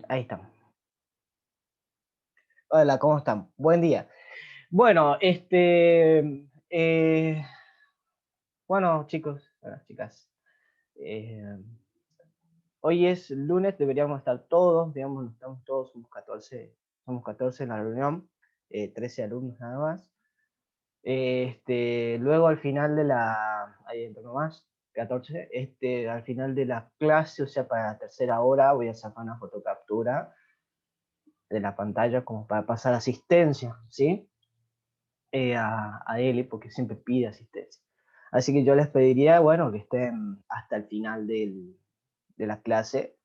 Ahí estamos. Hola, ¿cómo están? Buen día. Bueno, bueno, chicos, bueno, chicas, eh, hoy es lunes, deberíamos estar todos, digamos, estamos todos, somos 14 en la reunión, 13 alumnos nada más. Luego al final de ahí entro nomás, 14, al final de la clase, o sea, para la tercera hora, voy a sacar una fotocaptura de la pantalla como para pasar asistencia, ¿sí? A Eli, porque siempre pide asistencia. Así que yo les pediría, bueno, que estén hasta el final de la clase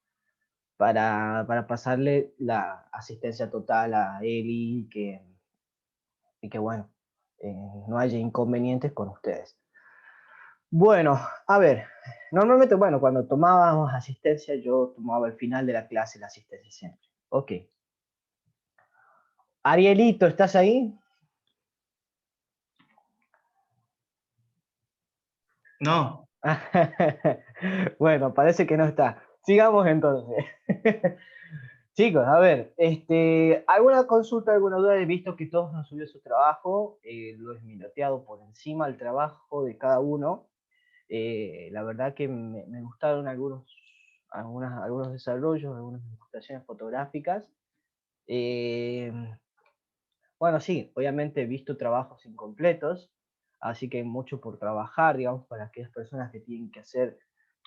para pasarle la asistencia total a Eli y que bueno, no haya inconvenientes con ustedes. Bueno, a ver, normalmente, bueno, cuando tomábamos asistencia, yo tomaba al final de la clase la asistencia siempre. Ok. Arielito, ¿estás ahí? No, Bueno, parece que no está. Sigamos entonces. Chicos, a ver, ¿alguna consulta, alguna duda? He visto que todos han subido su trabajo, lo he miroteado por encima el trabajo de cada uno. La verdad que me gustaron algunos desarrollos, algunas ilustraciones fotográficas. Eh, bueno, sí, obviamente he visto trabajos incompletos, así que hay mucho por trabajar, digamos, para aquellas personas que tienen que hacer,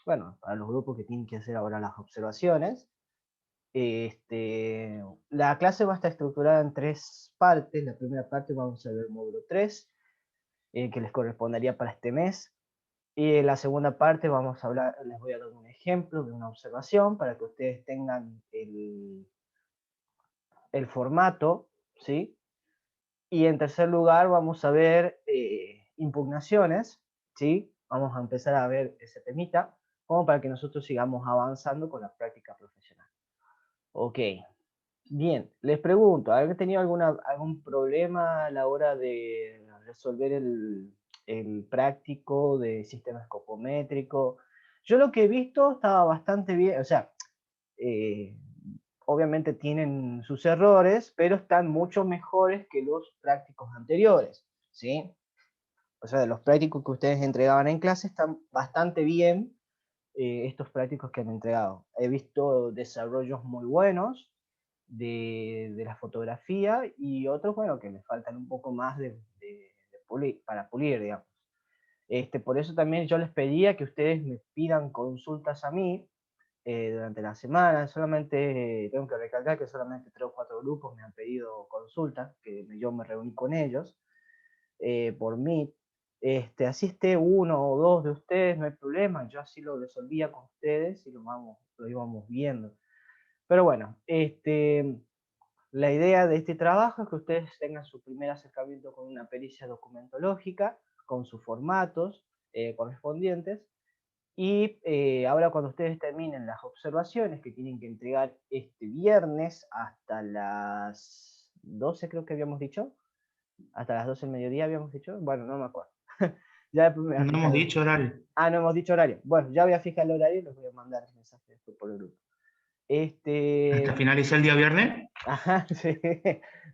bueno, para los grupos que tienen que hacer ahora las observaciones. La clase va a estar estructurada en tres partes. La primera parte vamos a ver el módulo 3, que les correspondería para este mes. Y en la segunda parte vamos a hablar, les voy a dar un ejemplo de una observación para que ustedes tengan el formato, ¿sí? Y en tercer lugar vamos a ver impugnaciones, ¿sí? Vamos a empezar a ver ese temita, como para que nosotros sigamos avanzando con la práctica profesional. Ok, bien, les pregunto, ¿han tenido algún problema a la hora de resolver el práctico de sistema escopométrico? Yo lo que he visto estaba bastante bien, o sea, eh, obviamente tienen sus errores, pero están mucho mejores que los prácticos anteriores, ¿sí? O sea, de los prácticos que ustedes entregaban en clase están bastante bien estos prácticos que han entregado. He visto desarrollos muy buenos de la fotografía y otros, bueno, que me faltan un poco más para pulir, digamos. Por eso también yo les pedía que ustedes me pidan consultas a mí durante la semana. Solamente tengo que recalcar que solamente 3 o 4 grupos me han pedido consultas, que yo me reuní con ellos por Meet. Así esté uno o dos de ustedes, no hay problema, yo así lo resolvía con ustedes y lo íbamos viendo. Pero bueno, la idea de este trabajo es que ustedes tengan su primer acercamiento con una pericia documentológica, con sus formatos correspondientes, y ahora cuando ustedes terminen las observaciones que tienen que entregar este viernes hasta las 12 creo que habíamos dicho, hasta las 12 del mediodía habíamos dicho, bueno, no me acuerdo. Ya después me voy a no fijar. hemos dicho horario. Ah, no hemos dicho horario. Bueno, ya voy a fijar el horario y les voy a mandar mensajes después por el grupo. Hasta Este, finalizar el día viernes. ajá, sí,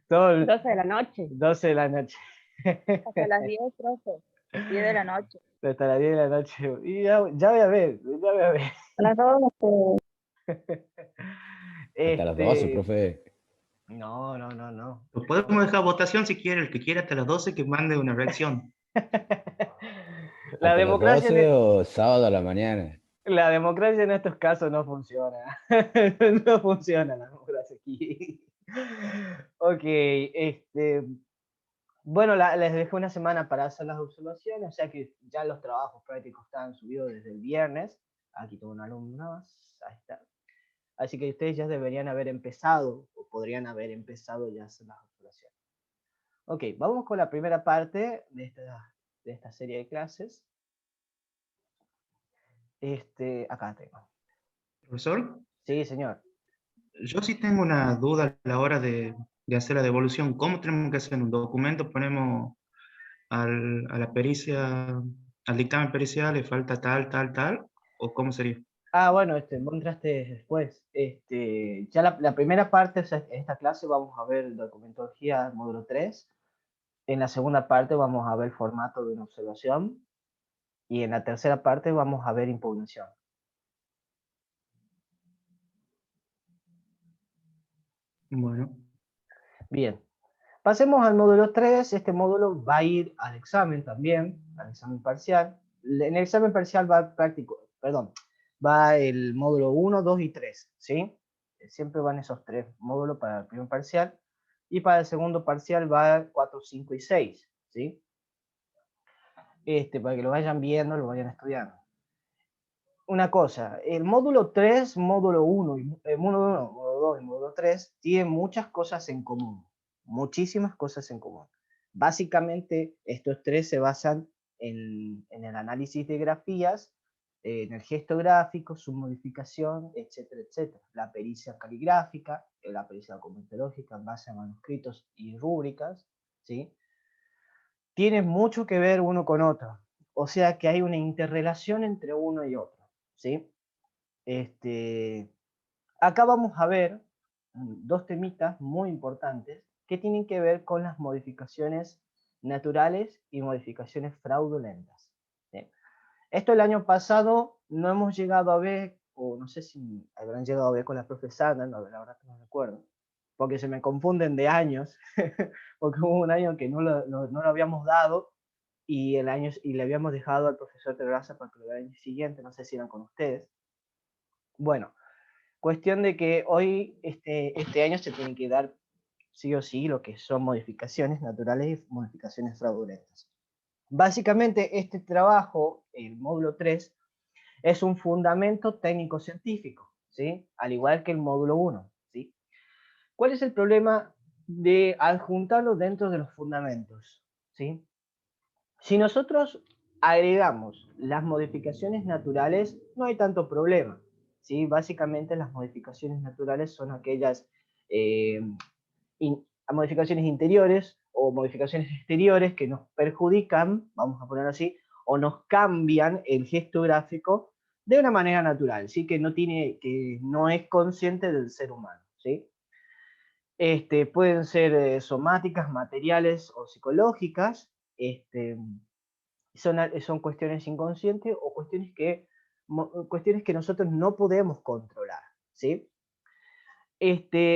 todo 12 de la noche, 12 de la noche. hasta las 10, profe, 10 de la noche. Hasta las 10 de la noche. Y ya voy a ver, ya voy a ver. A las 12. Hasta las 12, Este, profe. no, no, no, no. Lo podemos dejar a votación si quiere, el que quiera hasta las 12 que mande una reacción. La ¿Hasta las democracia 12 o sábado a la mañana? la democracia en estos casos no funciona. No funciona la democracia aquí. Ok, bueno, les dejé una semana para hacer las observaciones, o sea que ya los trabajos prácticos están subidos desde el viernes. Aquí tengo un alumno más, ahí está. Así que ustedes ya deberían haber empezado, o podrían haber empezado ya a hacer las observaciones. Ok, vamos con la primera parte de esta serie de clases. Acá tengo. Profesor, Sí, señor. yo sí tengo una duda a la hora de hacer la devolución. ¿Cómo tenemos que hacer un documento? Ponemos a la pericia, al dictamen pericial, le falta tal, tal, tal, ¿o cómo sería? Ah, bueno, vos entraste después. Ya la primera parte, o sea, en esta clase vamos a ver documentología módulo 3. En la segunda parte vamos a ver formato de una observación. Y en la tercera parte vamos a ver impugnación. Bueno, Bien. Pasemos al módulo 3. Este módulo va a ir al examen también, al examen parcial. En el examen parcial va práctico, perdón, va el módulo 1, 2 y 3, ¿sí? Siempre van esos tres módulos para el primer parcial. Y para el segundo parcial va 4, 5 y 6, ¿sí? Para que lo vayan viendo, lo vayan estudiando. Una cosa, el módulo 3, módulo 1, módulo 1, módulo 2 y módulo 3 tienen muchas cosas en común, muchísimas cosas en común. Básicamente, estos tres se basan en el análisis de grafías, en el gesto gráfico, su modificación, etcétera, etcétera. La pericia caligráfica, la pericia documentológica en base a manuscritos y rúbricas, ¿sí? Tienen mucho que ver uno con otro. O sea que hay una interrelación entre uno y otro, ¿sí? Acá vamos a ver dos temitas muy importantes que tienen que ver con las modificaciones naturales y modificaciones fraudulentas, ¿sí? Esto el año pasado no hemos llegado a ver, o no sé si habrán llegado a ver con la profesora, no, la verdad que no recuerdo, porque se me confunden de años, porque hubo un año que no lo habíamos dado y le habíamos dejado al profesor Terraza para que lo vea el año siguiente, no sé si eran con ustedes. Bueno, cuestión de que hoy, este año se tienen que dar sí o sí lo que son modificaciones naturales y modificaciones fraudulentas. Básicamente este trabajo, el módulo 3, es un fundamento técnico-científico, ¿sí? Al igual que el módulo 1, ¿sí? ¿Cuál es el problema de adjuntarlo dentro de los fundamentos? ¿Sí? Si nosotros agregamos las modificaciones naturales, no hay tanto problema, ¿sí? Básicamente las modificaciones naturales son aquellas eh, modificaciones interiores o modificaciones exteriores que nos perjudican, vamos a ponerlo así, o nos cambian el gesto gráfico de una manera natural, ¿sí? Que no es consciente del ser humano, ¿sí? Pueden ser somáticas, materiales o psicológicas, son cuestiones inconscientes o cuestiones que nosotros no podemos controlar, ¿sí?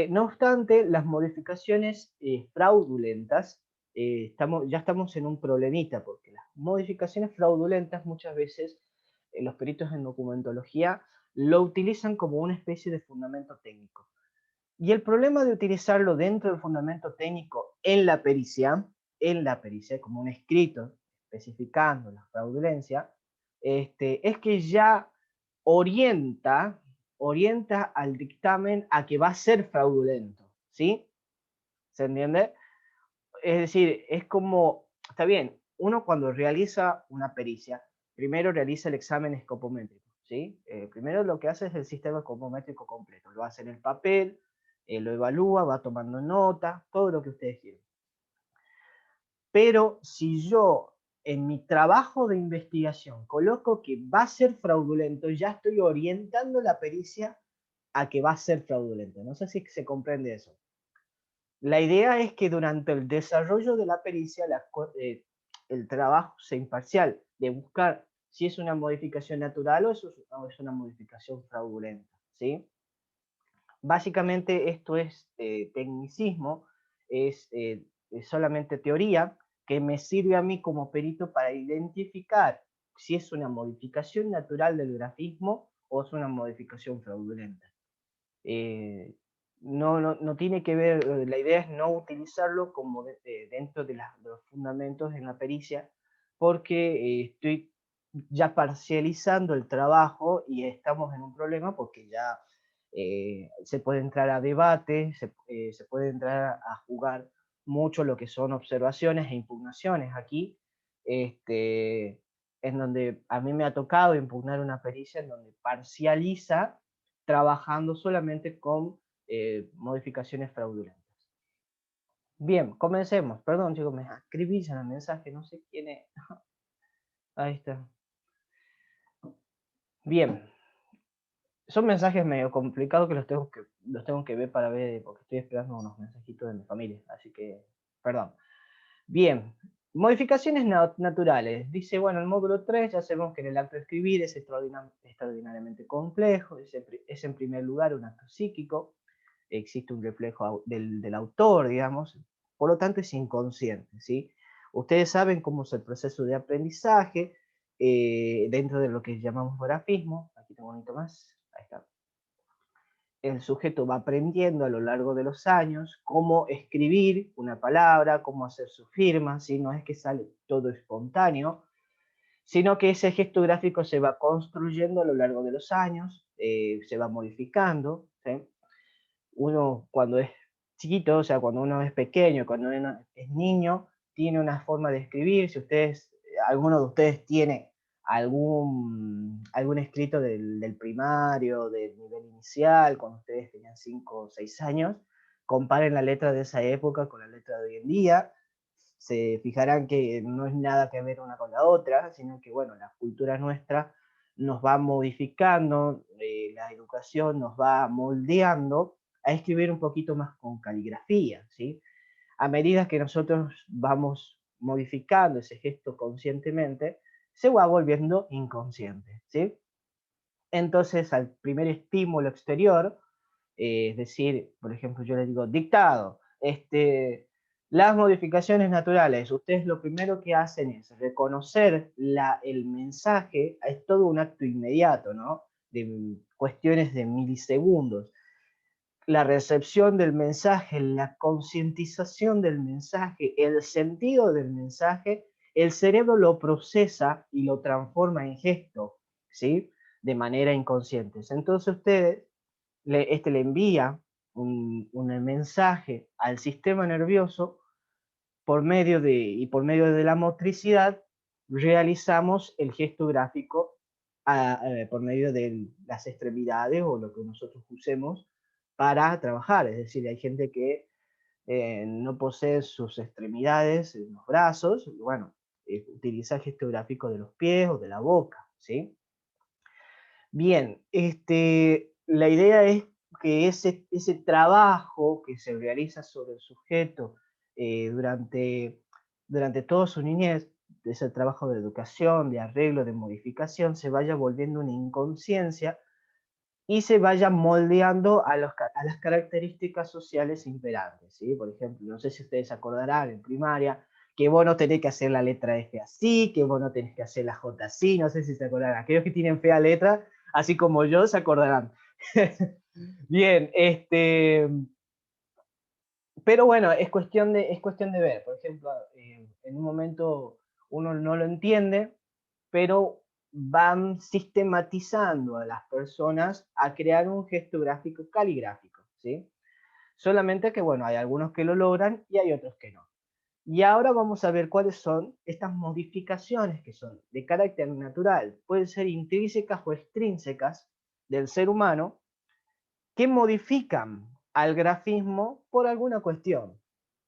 No obstante, las modificaciones fraudulentas, ya estamos en un problemita, porque las modificaciones fraudulentas muchas veces los peritos en documentología lo utilizan como una especie de fundamento técnico. Y el problema de utilizarlo dentro del fundamento técnico en la pericia como un escrito especificando la fraudulencia, es que ya orienta, orienta al dictamen a que va a ser fraudulento, ¿sí? ¿Se entiende? Es decir, es como, está bien, uno cuando realiza una pericia, primero realiza el examen escopométrico, ¿sí? Primero lo que hace es el sistema escopométrico completo, lo hace en el papel, lo evalúa, va tomando nota, todo lo que ustedes quieren. Pero si yo en mi trabajo de investigación coloco que va a ser fraudulento, ya estoy orientando la pericia a que va a ser fraudulento. No sé si se comprende eso. La idea es que durante el desarrollo de la pericia, el trabajo sea imparcial, de buscar si es una modificación natural o es una modificación fraudulenta, ¿sí? Básicamente esto es tecnicismo, es solamente teoría que me sirve a mí como perito para identificar si es una modificación natural del grafismo o es una modificación fraudulenta. No tiene que ver, la idea es no utilizarlo como dentro de los fundamentos en la pericia, porque estoy ya parcializando el trabajo y estamos en un problema porque ya se puede entrar a debate, se puede entrar a jugar mucho lo que son observaciones e impugnaciones. Aquí, en donde a mí me ha tocado impugnar una pericia en donde parcializa trabajando solamente con modificaciones fraudulentas. Bien, comencemos. Perdón, chicos, me acribillan el mensaje, no sé quién es. Ahí está. Bien. son mensajes medio complicados que los tengo que ver para ver, porque estoy esperando unos mensajitos de mi familia, así que, perdón. Bien, modificaciones naturales. Dice, bueno, el módulo 3 ya sabemos que en el acto de escribir es extraordinariamente complejo, es en primer lugar un acto psíquico, existe un reflejo del autor, digamos, por lo tanto es inconsciente, ¿sí? Ustedes saben cómo es el proceso de aprendizaje dentro de lo que llamamos grafismo. Aquí tengo un bonito más, ahí está. El sujeto va aprendiendo a lo largo de los años cómo escribir una palabra, cómo hacer su firma, ¿sí? No es que sale todo espontáneo, sino que ese gesto gráfico se va construyendo a lo largo de los años, se va modificando, ¿sí? Uno cuando es chiquito, o sea, cuando uno es pequeño, cuando uno es niño, tiene una forma de escribir. Si ustedes, alguno de ustedes tiene algún escrito del primario, del nivel inicial, cuando ustedes tenían 5 o 6 años, comparen la letra de esa época con la letra de hoy en día, se fijarán que no es nada que ver una con la otra, sino que, bueno, la cultura nuestra nos va modificando, la educación nos va moldeando a escribir un poquito más con caligrafía, ¿sí? A medida que nosotros vamos modificando ese gesto conscientemente, se va volviendo inconsciente, ¿sí? Entonces, al primer estímulo exterior, es decir, por ejemplo, yo le digo dictado, las modificaciones naturales, ustedes lo primero que hacen es reconocer el mensaje, es todo un acto inmediato, ¿no? De cuestiones de milisegundos. La recepción del mensaje, la concientización del mensaje, el sentido del mensaje, el cerebro lo procesa y lo transforma en gesto, ¿sí? De manera inconsciente. Entonces ustedes, le envía un mensaje al sistema nervioso por medio de la motricidad realizamos el gesto gráfico por medio de las extremidades o lo que nosotros usemos para trabajar. Es decir, hay gente que no posee sus extremidades en los brazos, y bueno, utiliza el gesto gráfico de los pies o de la boca, ¿sí? Bien, la idea es que ese trabajo que se realiza sobre el sujeto durante toda su niñez, ese trabajo de educación, de arreglo, de modificación, se vaya volviendo una inconsciencia y se vaya moldeando a las características sociales imperantes, ¿sí? Por ejemplo, no sé si ustedes se acordarán en primaria que vos no tenés que hacer la letra F así, que vos no tenés que hacer la J así, no sé si se acordarán. Aquellos que tienen fea letra, así como yo, se acordarán. Bien, pero bueno, es cuestión de ver. Por ejemplo, en un momento uno no lo entiende, pero van sistematizando a las personas a crear un gesto gráfico caligráfico, ¿sí? Solamente que, bueno, hay algunos que lo logran y hay otros que no. Y ahora vamos a ver cuáles son estas modificaciones que son de carácter natural, pueden ser intrínsecas o extrínsecas del ser humano, que modifican al grafismo por alguna cuestión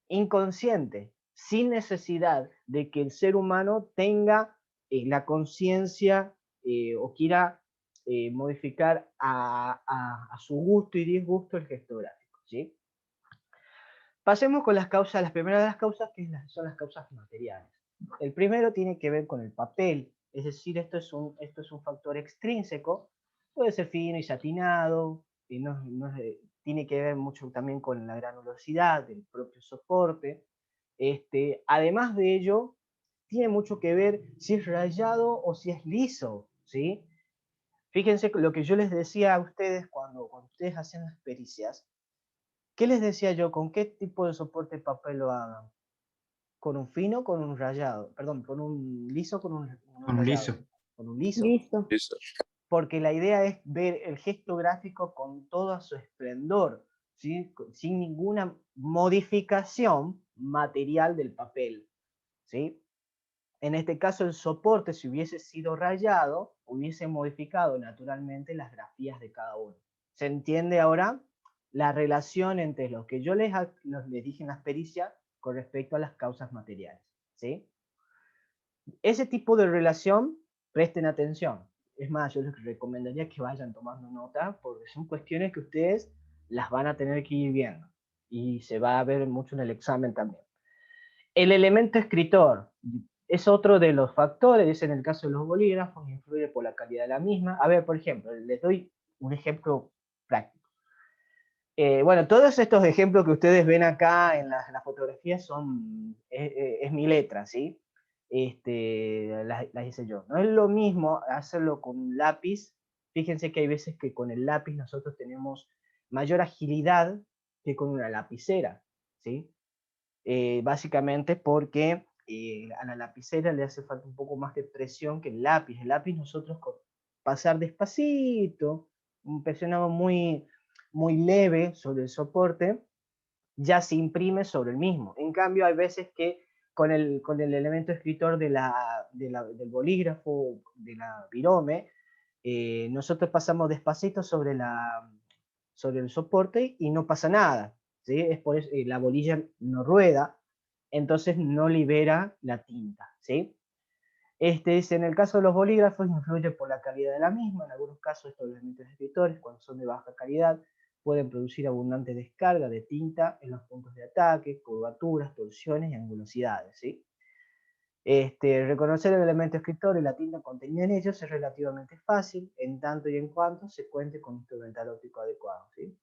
inconsciente, sin necesidad de que el ser humano tenga la conciencia o quiera modificar a su gusto y disgusto el gesto gráfico, ¿sí? Pasemos con las causas, las primeras de las causas, que son las causas materiales. El primero tiene que ver con el papel, es decir, esto es un factor extrínseco, puede ser fino y satinado, y tiene que ver mucho también con la granulosidad del propio soporte. Además de ello, tiene mucho que ver si es rayado o si es liso, ¿sí? Fíjense lo que yo les decía a ustedes cuando ustedes hacen las pericias. ¿Qué les decía yo? ¿Con qué tipo de soporte de papel lo hagan? ¿Con un fino o con un rayado? Perdón, ¿con un liso o con un Con un rayado? liso. Con un liso. Listo. Listo. Porque la idea es ver el gesto gráfico con todo su esplendor, ¿sí? Sin ninguna modificación material del papel, ¿sí? En este caso, el soporte, si hubiese sido rayado, hubiese modificado naturalmente las grafías de cada uno. ¿Se entiende ahora la relación entre lo que yo les dije en las pericias con respecto a las causas materiales? ¿Sí? Ese tipo de relación, presten atención, Es más, yo les recomendaría que vayan tomando nota, porque son cuestiones que ustedes las van a tener que ir viendo, y se va a ver mucho en el examen también. El elemento escritor es otro de los factores, en el caso de los bolígrafos, influye por la calidad de la misma. A ver, por ejemplo, les doy un ejemplo práctico. Bueno, todos estos ejemplos que ustedes ven acá en las fotografías es mi letra, ¿sí? Las hice yo. No es lo mismo hacerlo con un lápiz. Fíjense que hay veces que con el lápiz nosotros tenemos mayor agilidad que con una lapicera, ¿sí? Básicamente porque a la lapicera le hace falta un poco más de presión que el lápiz. El lápiz nosotros con pasar despacito, presionamos muy leve sobre el soporte, ya se imprime sobre el mismo. En cambio, hay veces que con el elemento escritor del bolígrafo, de la virome, nosotros pasamos despacito sobre el soporte y no pasa nada, ¿sí? Es por eso, la bolilla no rueda, entonces no libera la tinta, ¿sí? En el caso de los bolígrafos, influye por la calidad de la misma. En algunos casos, estos elementos escritores, cuando son de baja calidad, pueden producir abundante descarga de tinta en los puntos de ataque, curvaturas, torsiones y angulosidades, ¿sí? Reconocer el elemento escritor y la tinta contenida en ellos es relativamente fácil, en tanto y en cuanto se cuente con un instrumental óptico adecuado, ¿sí?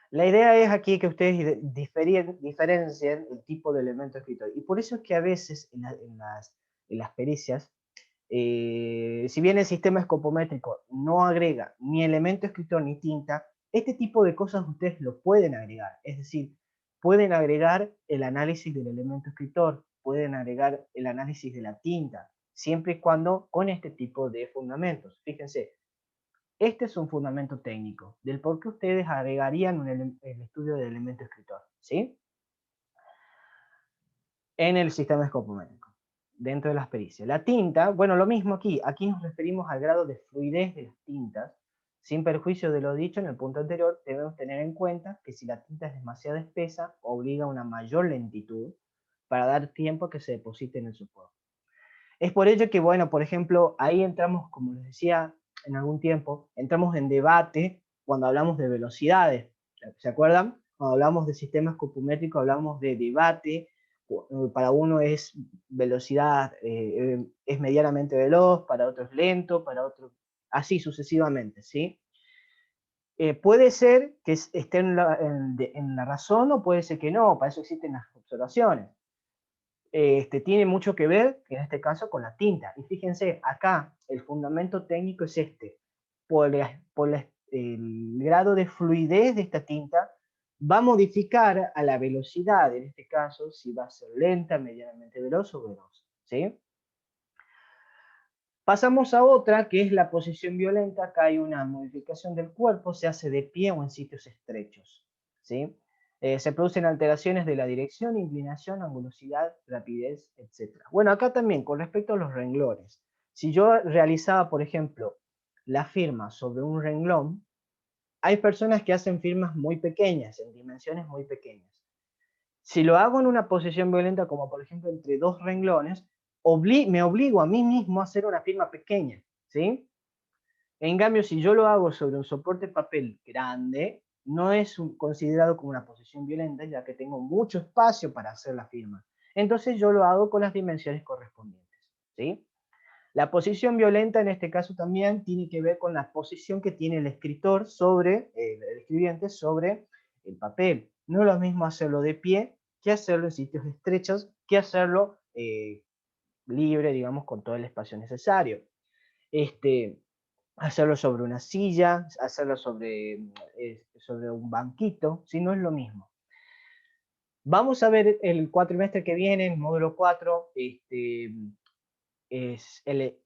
La idea es aquí que ustedes diferencien el tipo de elemento escritor. Y por eso es que a veces en las pericias, si bien el sistema escopométrico no agrega ni elemento escritor ni tinta, este tipo de cosas ustedes lo pueden agregar. Es decir, pueden agregar el análisis del elemento escritor, pueden agregar el análisis de la tinta, siempre y cuando con este tipo de fundamentos. Fíjense, este es un fundamento técnico del por qué ustedes agregarían el estudio del elemento escritor, ¿sí? En el sistema escopométrico, dentro de las pericias. La tinta, bueno, lo mismo aquí. Aquí nos referimos al grado de fluidez de las tintas. Sin perjuicio de lo dicho en el punto anterior, debemos tener en cuenta que si la tinta es demasiado espesa, obliga a una mayor lentitud para dar tiempo a que se deposite en el soporte. Es por ello que, bueno, por ejemplo, ahí entramos, como les decía en algún tiempo, entramos en debate cuando hablamos de velocidades. ¿Se acuerdan? Cuando hablamos de sistemas escopométricos hablamos de debate. Para uno es velocidad, es medianamente veloz, para otro es lento, para otro así sucesivamente, ¿sí? Puede ser que esté en la razón o puede ser que no, para eso existen las observaciones. Tiene mucho que ver, en este caso, con la tinta. Y fíjense, acá el fundamento técnico es el grado de fluidez de esta tinta va a modificar a la velocidad, en este caso, si va a ser lenta, medianamente veloz o veloz, ¿sí? Pasamos a otra, que es la posición violenta. Acá hay una modificación del cuerpo, se hace de pie o en sitios estrechos, ¿sí? Se producen alteraciones de la dirección, inclinación, angulosidad, rapidez, etc. Bueno, acá también, con respecto a los renglones. Si yo realizaba, por ejemplo, la firma sobre un renglón, hay personas que hacen firmas muy pequeñas, en dimensiones muy pequeñas. Si lo hago en una posición violenta, como por ejemplo entre dos renglones, me obligo a mí mismo a hacer una firma pequeña, ¿sí? En cambio, si yo lo hago sobre un soporte de papel grande, no es considerado como una posición violenta, ya que tengo mucho espacio para hacer la firma. Entonces yo lo hago con las dimensiones correspondientes, ¿sí? La posición violenta en este caso también tiene que ver con la posición que tiene el escritor sobre, el escribiente sobre el papel. No es lo mismo hacerlo de pie que hacerlo en sitios estrechos, que hacerlo libre, digamos, con todo el espacio necesario. Hacerlo sobre una silla, hacerlo sobre un banquito, si no es lo mismo. Vamos a ver el cuatrimestre que viene, el módulo 4, es el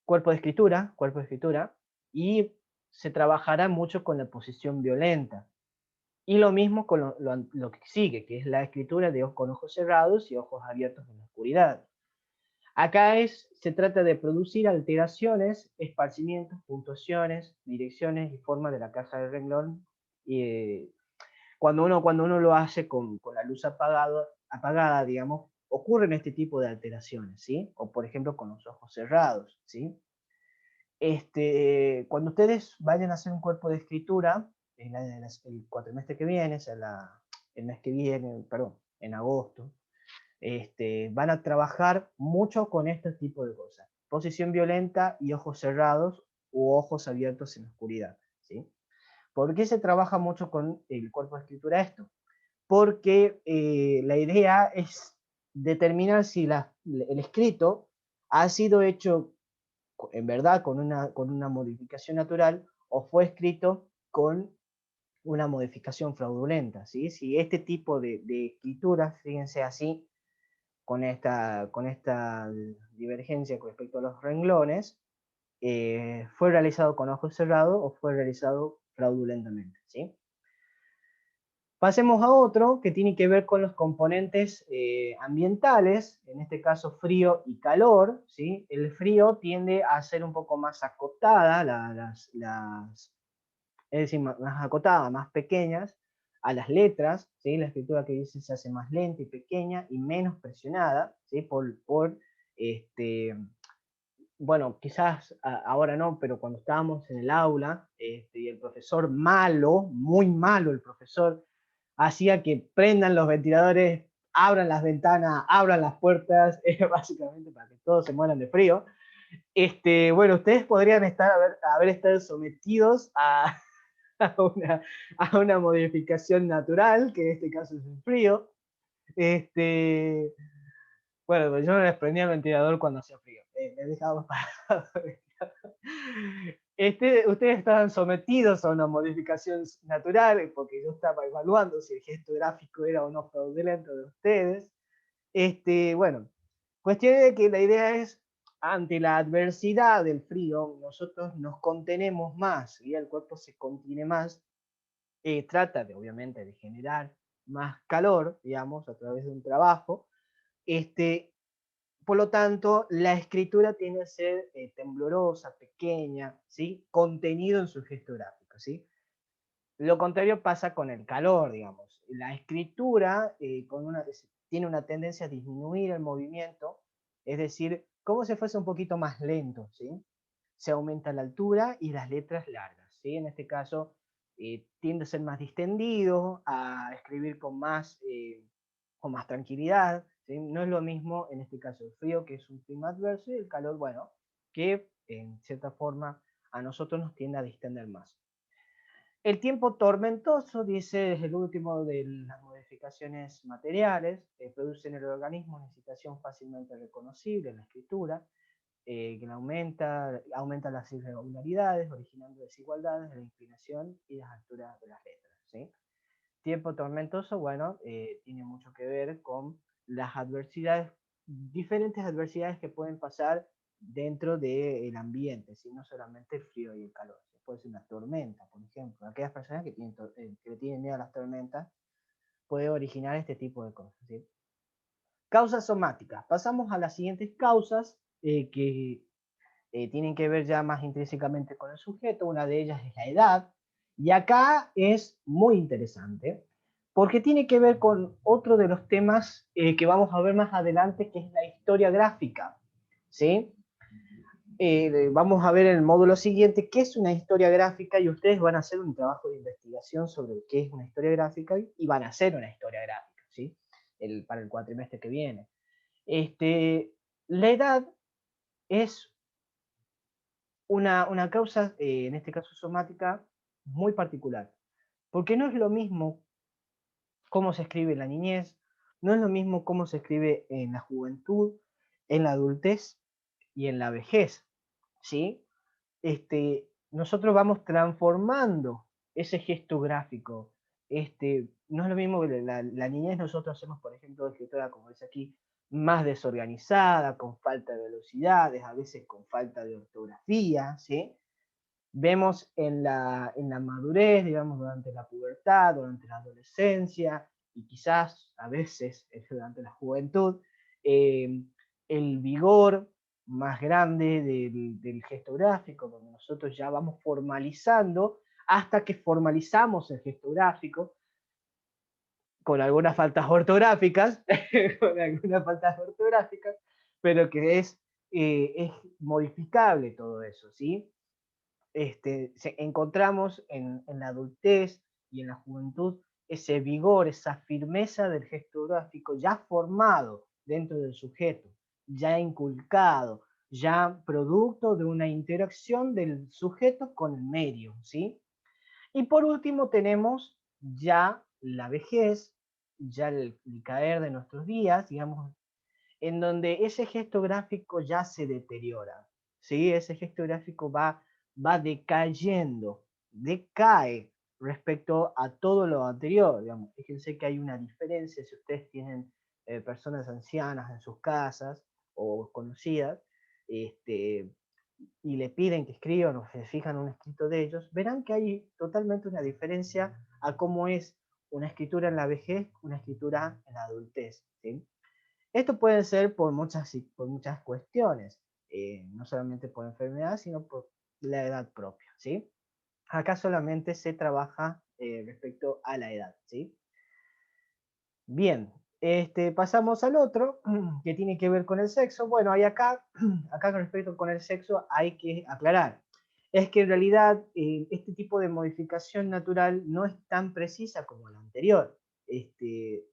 cuerpo de escritura, y se trabajará mucho con la posición violenta. Y lo mismo con lo que sigue, que es la escritura con ojos cerrados y ojos abiertos en la oscuridad. Acá se trata de producir alteraciones, esparcimientos, puntuaciones, direcciones y formas de la caja del renglón. Cuando uno lo hace con la luz apagada, digamos, ocurren este tipo de alteraciones, ¿sí? O por ejemplo con los ojos cerrados, ¿sí? Cuando ustedes vayan a hacer un cuerpo de escritura, el cuatrimestre que viene, o sea, el mes que viene, perdón, en agosto, van a trabajar mucho con este tipo de cosas. Posición violenta y ojos cerrados u ojos abiertos en la oscuridad, ¿sí? ¿Por qué se trabaja mucho con el cuerpo de escritura esto? Porque la idea es determinar si el escrito ha sido hecho en verdad con una modificación natural o fue escrito con una modificación fraudulenta, ¿sí? Si este tipo de escrituras, fíjense así, con esta divergencia con respecto a los renglones, fue realizado con ojos cerrados o fue realizado fraudulentamente, ¿sí? Pasemos a otro que tiene que ver con los componentes ambientales, en este caso frío y calor, ¿sí? El frío tiende a ser un poco más acotada, es decir, más acotada, más pequeñas, a las letras, ¿sí? La escritura que dice se hace más lenta y pequeña y menos presionada, ¿sí? Bueno, quizás ahora no, pero cuando estábamos en el aula, y el profesor malo, muy malo el profesor, hacía que prendan los ventiladores, abran las ventanas, abran las puertas, básicamente para que todos se mueran de frío. Bueno, ustedes podrían haber estado sometidos a una modificación natural, que en este caso es el frío. Bueno, pues yo no les prendía el ventilador cuando hacía frío, les dejaba parado. Ustedes estaban sometidos a una modificación natural, porque yo estaba evaluando si el gesto gráfico era o no fraudulento de ustedes. Bueno, cuestión de que la idea es, ante la adversidad del frío, nosotros nos contenemos más, y el cuerpo se contiene más, trata de, obviamente, de generar más calor, digamos, a través de un trabajo. Por lo tanto, la escritura tiene que ser temblorosa, pequeña, ¿sí? Contenido en su gesto gráfico, ¿sí? Lo contrario pasa con el calor, digamos. La escritura tiene una tendencia a disminuir el movimiento, es decir, como si fuese un poquito más lento, ¿sí? Se aumenta la altura y las letras largas, ¿sí? En este caso, tiende a ser más distendido, a escribir con más tranquilidad, ¿sí? No es lo mismo, en este caso, el frío, que es un clima adverso, y el calor, bueno, que en cierta forma a nosotros nos tiende a distender más. El tiempo tormentoso, dice, es el último de las modificaciones materiales, produce en el organismo una excitación fácilmente reconocible en la escritura, que aumenta las irregularidades, originando desigualdades en la inclinación y las alturas de las letras, ¿sí? Tiempo tormentoso, bueno, tiene mucho que ver con las adversidades, diferentes adversidades que pueden pasar dentro del ambiente, ¿sí? No solamente el frío y el calor. Puede ser una tormenta, por ejemplo. Aquellas personas que le tienen miedo a las tormentas, puede originar este tipo de cosas, ¿sí? Causas somáticas. Pasamos a las siguientes causas que tienen que ver ya más intrínsecamente con el sujeto. Una de ellas es la edad. Y acá es muy interesante, porque tiene que ver con otro de los temas que vamos a ver más adelante, que es la historia gráfica, ¿sí? Vamos a ver en el módulo siguiente qué es una historia gráfica, y ustedes van a hacer un trabajo de investigación sobre qué es una historia gráfica y van a hacer una historia gráfica, ¿sí? Para el cuatrimestre que viene. La edad es una causa, en este caso somática, muy particular, porque no es lo mismo cómo se escribe en la niñez, no es lo mismo cómo se escribe en la juventud, en la adultez y en la vejez, ¿sí? Nosotros vamos transformando ese gesto gráfico. No es lo mismo que la niñez, nosotros hacemos, por ejemplo, escritura, como dice aquí, más desorganizada, con falta de velocidades, a veces con falta de ortografía, ¿sí? Vemos en la madurez, digamos, durante la pubertad, durante la adolescencia, y quizás a veces durante la juventud, el vigor más grande del gesto gráfico, donde nosotros ya vamos formalizando, hasta que formalizamos el gesto gráfico, con algunas faltas ortográficas, con algunas faltas ortográficas, pero que es es modificable todo eso, ¿sí? Encontramos en la adultez y en la juventud ese vigor, esa firmeza del gesto gráfico ya formado dentro del sujeto, ya inculcado, ya producto de una interacción del sujeto con el medio, ¿sí? Y por último tenemos ya la vejez, ya el caer de nuestros días, digamos, en donde ese gesto gráfico ya se deteriora, ¿sí? Ese gesto gráfico va decayendo, decae respecto a todo lo anterior, digamos. Fíjense que hay una diferencia si ustedes tienen personas ancianas en sus casas o conocidas, este, y le piden que escriban o se fijan un escrito de ellos, verán que hay totalmente una diferencia a cómo es una escritura en la vejez, una escritura en la adultez, ¿sí? Esto puede ser por muchas cuestiones, no solamente por enfermedad, sino por la edad propia, ¿sí? Acá solamente se trabaja respecto a la edad, ¿sí? Bien, pasamos al otro, que tiene que ver con el sexo. Bueno, hay acá con respecto con el sexo hay que aclarar. Es que en realidad este tipo de modificación natural no es tan precisa como la anterior.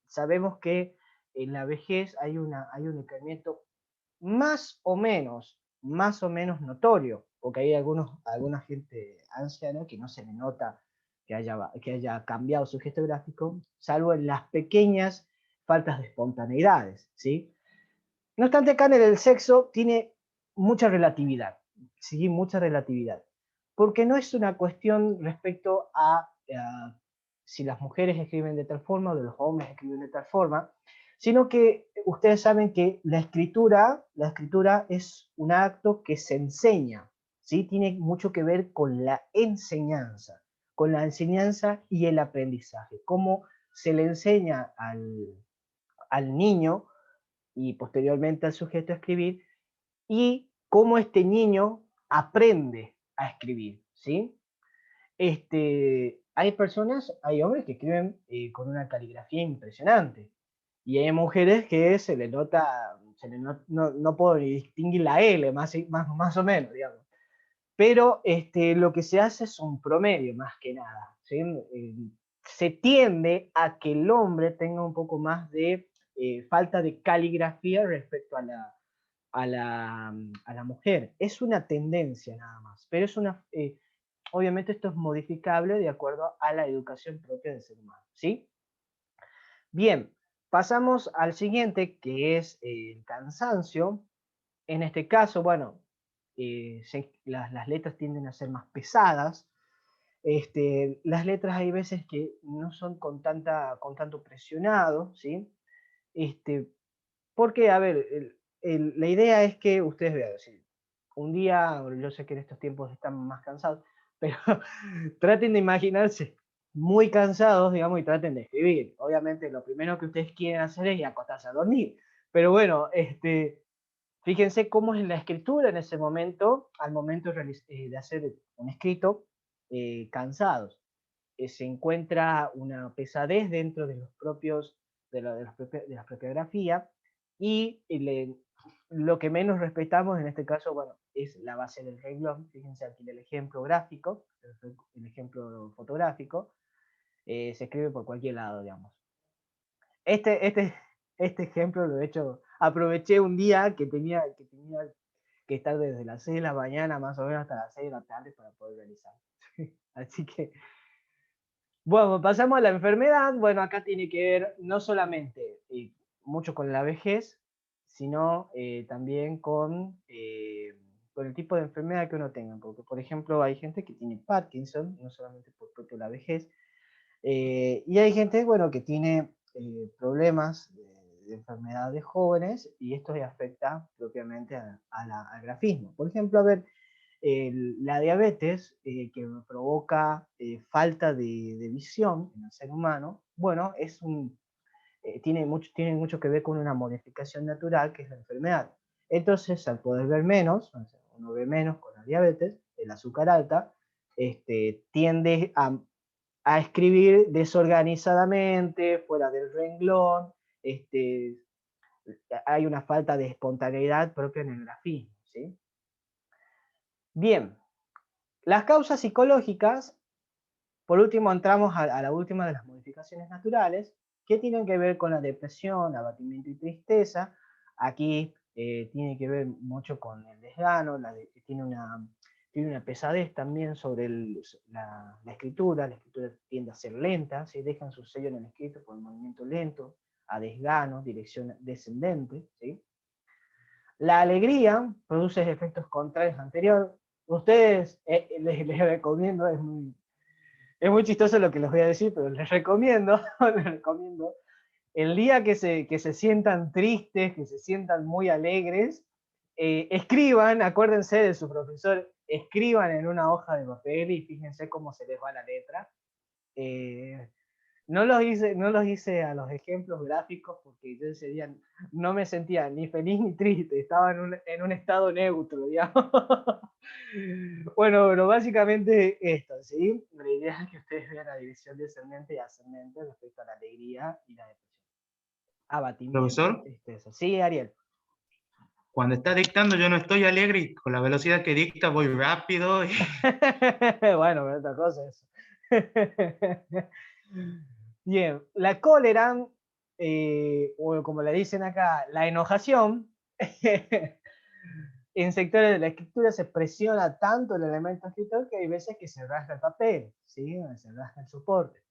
Sabemos que en la vejez hay un incremento más o menos notorio, porque hay alguna gente anciana que no se le nota que haya cambiado su gesto gráfico, salvo en las pequeñas faltas de espontaneidades, ¿sí? No obstante, acá en el sexo tiene mucha relatividad, ¿sí? Mucha relatividad, porque no es una cuestión respecto a si las mujeres escriben de tal forma o de los hombres escriben de tal forma, sino que ustedes saben que la escritura es un acto que se enseña, ¿sí? Tiene mucho que ver con la enseñanza y el aprendizaje, cómo se le enseña al niño y posteriormente al sujeto a escribir, y cómo este niño aprende a escribir, ¿sí? Hay hombres que escriben con una caligrafía impresionante, y hay mujeres que se le nota, no puedo ni distinguir la L, más o menos, digamos. Pero lo que se hace es un promedio, más que nada, ¿sí? Se tiende a que el hombre tenga un poco más de falta de caligrafía respecto a la mujer. Es una tendencia nada más, pero obviamente esto es modificable de acuerdo a la educación propia del ser humano, ¿sí? Bien, pasamos al siguiente, que es el cansancio. En este caso, bueno, las letras tienden a ser más pesadas. Las letras hay veces que no son con tanto presionado, ¿sí? Este, Porque, a ver, la idea es que ustedes vean, ¿sí? Un día, yo sé que en estos tiempos están más cansados, pero traten de imaginarse muy cansados, digamos, y traten de escribir. Obviamente, lo primero que ustedes quieren hacer es acostarse a dormir. Pero bueno, fíjense cómo es la escritura en ese momento, al momento de hacer un escrito, cansados. Se encuentra una pesadez dentro de los propios, de la propia grafía, y lo que menos respetamos en este caso, bueno, es la base del renglón. Fíjense aquí el ejemplo gráfico, el ejemplo fotográfico, se escribe por cualquier lado, digamos. Este, este, este ejemplo lo he hecho, aproveché un día que tenía que estar desde las 6 de la mañana más o menos hasta las 6 de la tarde para poder realizar. Así que, bueno, pasamos a la enfermedad. Bueno, acá tiene que ver no solamente mucho con la vejez, sino también con el tipo de enfermedad que uno tenga. Porque, por ejemplo, hay gente que tiene Parkinson, no solamente por propio la vejez, y hay gente, bueno, que tiene problemas de enfermedad de jóvenes, y esto le afecta propiamente al grafismo. Por ejemplo, a ver, la diabetes, que provoca falta de visión en el ser humano, bueno, tiene mucho que ver con una modificación natural que es la enfermedad. Entonces, al poder ver menos, uno ve menos con la diabetes, el azúcar alta, tiende a escribir desorganizadamente, fuera del renglón, este, hay una falta de espontaneidad propia en el grafismo, ¿sí? Bien, las causas psicológicas, por último entramos a la última de las modificaciones naturales, que tienen que ver con la depresión, abatimiento y tristeza. Aquí tiene que ver mucho con el desgano, tiene una pesadez también sobre la escritura tiende a ser lenta, ¿sí? Dejan su sello en el escrito por el movimiento lento, a desgano, dirección descendente, ¿sí? La alegría produce efectos contrarios anteriores. Ustedes les recomiendo, es muy chistoso lo que les voy a decir, pero les recomiendo, les recomiendo, el día que se sientan tristes, que se sientan muy alegres, escriban, acuérdense de su profesor, escriban en una hoja de papel y fíjense cómo se les va la letra. No los hice a los ejemplos gráficos porque yo ese día no me sentía ni feliz ni triste, estaba en un estado neutro, digamos. Bueno, pero básicamente esto, ¿sí? La idea es que ustedes vean la división descendente y ascendente respecto a la alegría y la depresión. Abatimiento, Profesor, tristeza. Sí, Ariel. cuando está dictando yo no estoy alegre y con la velocidad que dicta voy rápido. Bueno, pero otra cosa es. Bien, la cólera, o como le dicen acá, la enojación, en sectores de la escritura se presiona tanto el elemento escritor que hay veces que se rasga el papel, ¿sí? Se rasga el soporte.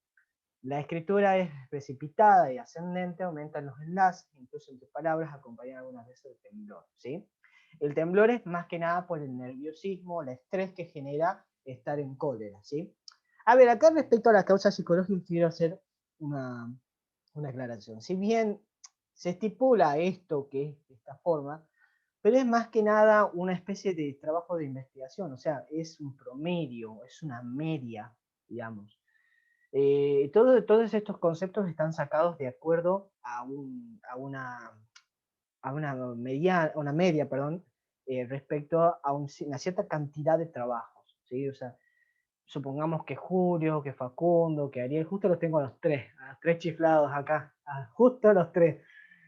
La escritura es precipitada y ascendente, aumentan los enlaces, incluso entre palabras, acompañan algunas veces el temblor, ¿sí? El temblor es más que nada por el nerviosismo, el estrés que genera estar en cólera, ¿sí? A ver, acá respecto a las causas psicológicas quiero hacer una, una aclaración. Si bien se estipula esto que es de esta forma, pero es más que nada una especie de trabajo de investigación, o sea, es un promedio, es una media, digamos. Todos estos conceptos están sacados de acuerdo a una media, perdón, respecto a una cierta cantidad de trabajos, ¿sí? O sea, supongamos que Julio, que Facundo, que Ariel, justo los tengo a los tres chiflados acá, justo a los tres.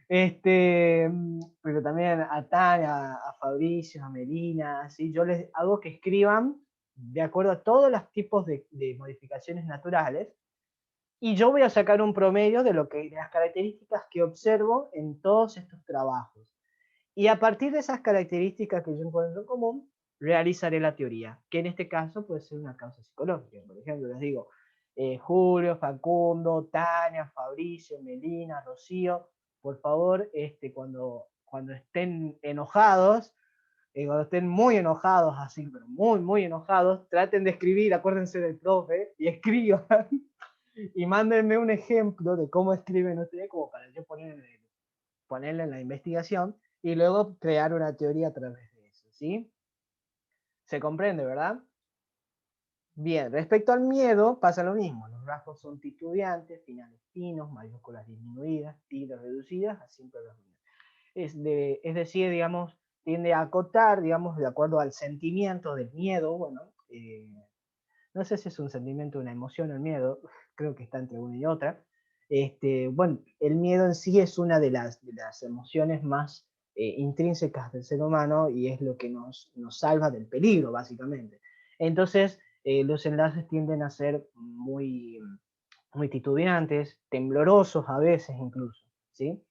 Pero también a Tania, a Fabricio, a Melina, ¿sí? Yo les hago que escriban de acuerdo a todos los tipos de modificaciones naturales, y yo voy a sacar un promedio de las características que observo en todos estos trabajos. Y a partir de esas características que yo encuentro en común, realizaré la teoría, que en este caso puede ser una causa psicológica. Por ejemplo, les digo, Julio, Facundo, Tania, Fabricio, Melina, Rocío, por favor, cuando estén enojados, cuando estén muy enojados, así, pero muy, muy enojados, traten de escribir, acuérdense del profe, y escriban, y mándenme un ejemplo de cómo escriben ustedes, como para yo ponerle en la investigación, y luego crear una teoría a través de eso, ¿sí? ¿Se comprende, verdad? Bien, respecto al miedo pasa lo mismo. Los rasgos son titubeantes, finales finos, mayúsculas disminuidas, tildes reducidas, a simple reducidas. Es decir, digamos, tiende a acotar, digamos, de acuerdo al sentimiento del miedo. Bueno, no sé si es un sentimiento, una emoción o el miedo, creo que está entre una y otra. Bueno, el miedo en sí es una de las emociones más intrínsecas del ser humano y es lo que nos salva del peligro, básicamente. Entonces, los enlaces tienden a ser muy, muy titubeantes, temblorosos a veces incluso, ¿sí?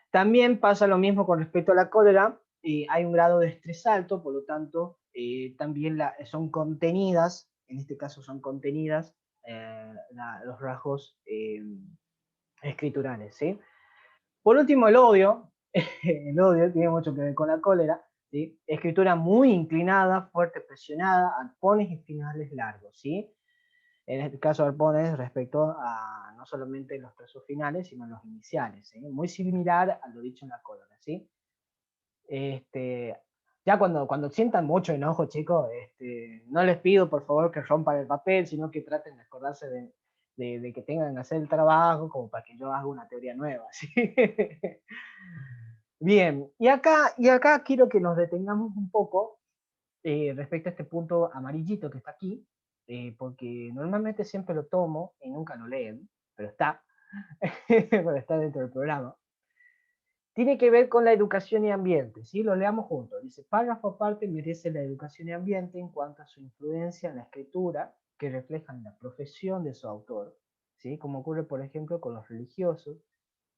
También pasa lo mismo con respecto a la cólera, hay un grado de estrés alto, por lo tanto, también son contenidas, en este caso son contenidas los rasgos escriturales, ¿sí? Por último, el odio. El odio tiene mucho que ver con la cólera, ¿sí? Escritura muy inclinada, fuerte, presionada, arpones y finales largos, ¿sí? En este caso, arpones respecto a no solamente los trazos finales, sino los iniciales, ¿sí? Muy similar a lo dicho en la cólera, ¿sí? Ya cuando sientan mucho enojo, chicos, no les pido por favor que rompan el papel, sino que traten de acordarse de que tengan que hacer el trabajo como para que yo haga una teoría nueva, ¿sí? Bien, y acá quiero que nos detengamos un poco respecto a este punto amarillito que está aquí, porque normalmente siempre lo tomo y nunca lo leen, pero está, pero está dentro del programa. tiene que ver con la educación y ambiente, ¿sí? Lo leamos juntos. Dice, párrafo aparte merece la educación y ambiente en cuanto a su influencia en la escritura, que reflejan la profesión de su autor, ¿sí? Como ocurre, por ejemplo, con los religiosos,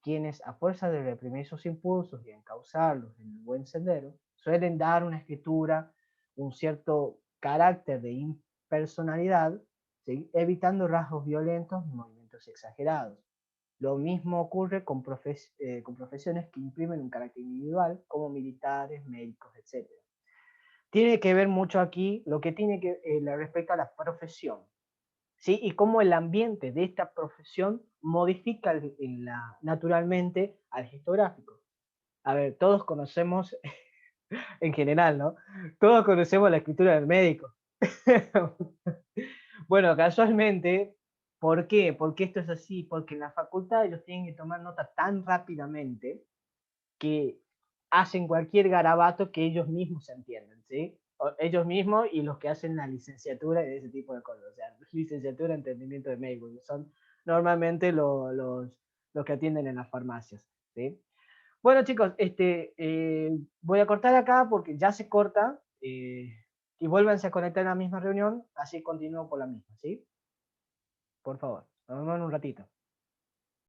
quienes, a fuerza de reprimir sus impulsos y encauzarlos en el buen sendero, suelen dar una escritura, un cierto carácter de impersonalidad, ¿sí? Evitando rasgos violentos y movimientos exagerados. Lo mismo ocurre con profesiones que imprimen un carácter individual, como militares, médicos, etc. Tiene que ver mucho aquí lo que tiene que respecto a la profesión, ¿sí? Y cómo el ambiente de esta profesión modifica naturalmente al gestográfico. A ver, todos conocemos, en general, ¿no? Todos conocemos la escritura del médico. Bueno, casualmente, ¿por qué? Porque esto es así, porque en la facultad ellos tienen que tomar nota tan rápidamente que hacen cualquier garabato que ellos mismos entienden, ¿sí? Ellos mismos y los que hacen la licenciatura y ese tipo de cosas, o sea, licenciatura en entendimiento de médico, que son normalmente los que atienden en las farmacias, ¿sí? Bueno, chicos, voy a cortar acá porque ya se corta, y vuélvanse a conectar en la misma reunión, así continúo por la misma, ¿sí? Por favor, nos vemos en un ratito.